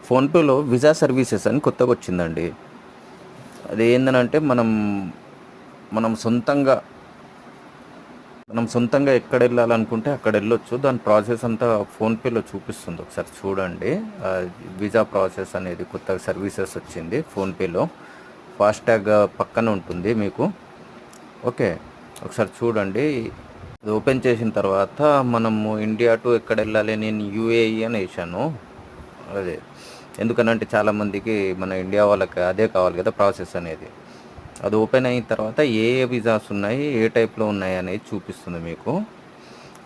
ఫోన్పేలో visa services అని కొత్తగా వచ్చిందండి. అది ఏందనంటే మనం సొంతంగా ఎక్కడ వెళ్ళాలనుకుంటే అక్కడ వెళ్ళొచ్చు. దాని ప్రాసెస్ అంతా ఫోన్పేలో చూపిస్తుంది. ఒకసారి చూడండి. వీసా ప్రాసెస్ అనేది కొత్త సర్వీసెస్ వచ్చింది ఫోన్పేలో. ఫాస్టాగ్ పక్కన ఉంటుంది మీకు. ఓకే, ఒకసారి చూడండి. అది ఓపెన్ చేసిన తర్వాత మనము ఇండియా టు ఎక్కడ వెళ్ళాలి, నేను యూఏఈ అని వేసాను. అదే ఎందుకనంటే చాలామందికి మన ఇండియా వాళ్ళకి అదే కావాలి కదా ప్రాసెస్ అనేది. అది ఓపెన్ అయిన తర్వాత ఏ ఏ వీసాస్ ఉన్నాయి, ఏ టైప్లో ఉన్నాయి అనేది చూపిస్తుంది మీకు.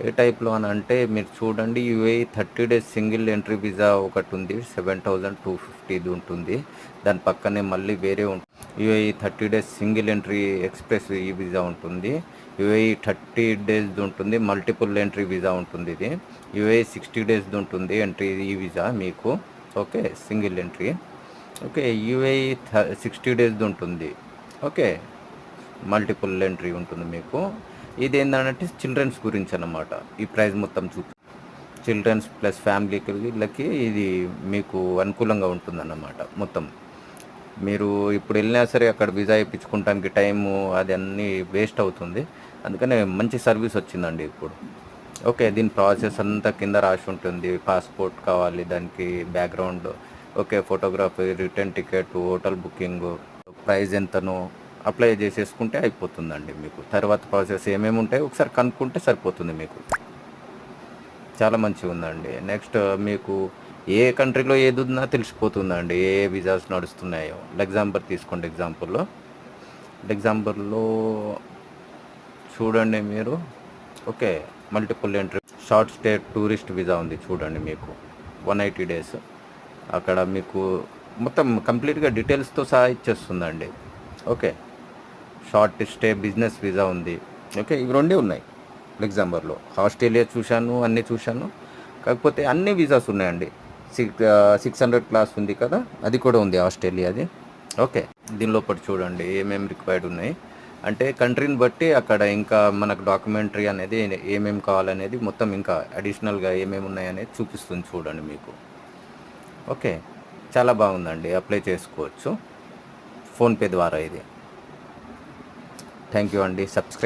ఏ టైప్లో అని అంటే మీరు చూడండి, UAE 30 days single entry visa ఒకటి ఉంది, 7,250 ఉంటుంది. దాని పక్కనే మళ్ళీ వేరే ఉంటుంది, UAE 30 days single entry express ఈ వీసా ఉంటుంది. యూఏఈ 30 days ఉంటుంది, మల్టిపుల్ ఎంట్రీ వీసా ఉంటుంది. ఇది యూఏఈ 60 days ఉంటుంది ఎంట్రీ ఈ వీసా మీకు. Okay, single entry. Okay, UAE 60 days ఉంటుంది. ఓకే, మల్టిపుల్ ఎంట్రీ ఉంటుంది మీకు. ఇది ఏంటంటే చిల్డ్రన్స్ గురించి అన్నమాట. ఈ ప్రైస్ మొత్తం చిల్డ్రన్స్ ప్లస్ ఫ్యామిలీకి వీళ్ళకి ఇది మీకు అనుకూలంగా ఉంటుందన్నమాట. మొత్తం మీరు ఇప్పుడు వెళ్ళినా సరే అక్కడ వీసా ఇప్పించుకోవడానికి టైము అది అన్నీ వేస్ట్ అవుతుంది. అందుకనే మంచి సర్వీస్ వచ్చిందండి ఇప్పుడు. ఓకే, దీని ప్రాసెస్ అంతా కింద రాసి ఉంటుంది. పాస్పోర్ట్ కావాలి, దానికి background, okay, photography, return ticket, hotel booking, price ఎంతనో అప్లై చేసేసుకుంటే అయిపోతుందండి మీకు. తర్వాత ప్రాసెస్ ఏమేమి ఉంటాయో ఒకసారి కనుక్కుంటే సరిపోతుంది మీకు. చాలా మంచిగా ఉందండి. నెక్స్ట్ మీకు ఏ కంట్రీలో ఏది ఉన్నా తెలిసిపోతుందండి, ఏ ఏ వీసాస్ నడుస్తున్నాయో. ఎగ్జాంపుల్ తీసుకోండి. ఎగ్జాంపుల్లో చూడండి మీరు. Okay, multiple entry short stay tourist visa ఉంది చూడండి మీకు, 180 days. అక్కడ మీకు మొత్తం కంప్లీట్గా డీటెయిల్స్తో సహా ఇచ్చేస్తుందండి. Okay, short stay business visa ఉంది. ఓకే, ఇవి రెండే ఉన్నాయి ఎగ్జాంపుల్లో. ఆస్ట్రేలియా చూశాను, అన్నీ చూశాను. కాకపోతే అన్ని వీసాస్ ఉన్నాయండి. 600 క్లాస్ ఉంది కదా, అది కూడా ఉంది ఆస్ట్రేలియాది. ఓకే, దీని లోపల చూడండి ఏమేమి రిక్వైర్డ్ ఉన్నాయి అంటే కంట్రీని బట్టి అక్కడ ఇంకా మనకు డాక్యుమెంటరీ అనేది ఏమేమి కావాలనేది మొత్తం ఇంకా అడిషనల్గా ఏమేమి ఉన్నాయనేది చూపిస్తుంది చూడండి మీకు. ఓకే, చాలా బాగుందండి. అప్లై చేసుకోవచ్చు ఫోన్పే ద్వారా ఇది. థ్యాంక్ యూ అండి. సబ్స్క్రైబ్